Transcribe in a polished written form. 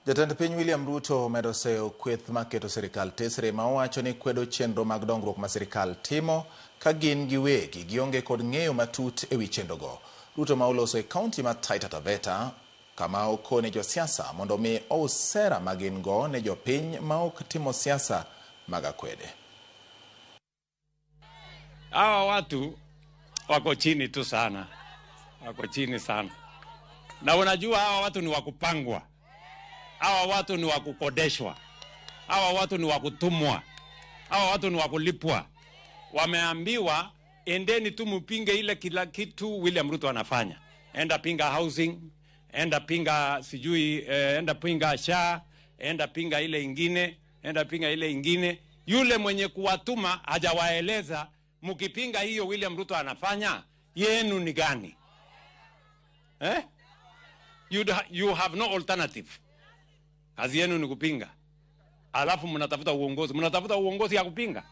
Jatend piny William Ruto medo seyo kweth maketo sirikal tesre ma owacho ni kwedo chenro mag dongruok ma sirikal timo ka gin giwegi gionge kod ng'eyo matut ewi chenrogo. Ruto ma oloso e kaunti ma Taita Taveta kama okone josiasa mondo mi ous sera ma gin go ne jopiny ma ok timo siasa mag akwede. Hawa watu wako chini tu sana, wako chini sana, na unajua hawa watu ni wakupangwa, hawa watu ni wakukodeshwa, hawa watu ni wakutumwa, hawa watu ni wakulipwa. Wameambiwa endeni tu mpinge ile kila kitu William Ruto anafanya. Enda pinga housing, enda pinga sijui, enda pinga SHA, enda pinga ile ingine, enda pinga ile ingine. Yule mwenye kuwatuma hajawaeleza mkipinga hiyo William Ruto anafanya yenu ni gani? You have no alternative. Kazi yenu ni kupinga. Alafu mnatafuta uongozi ya kupinga.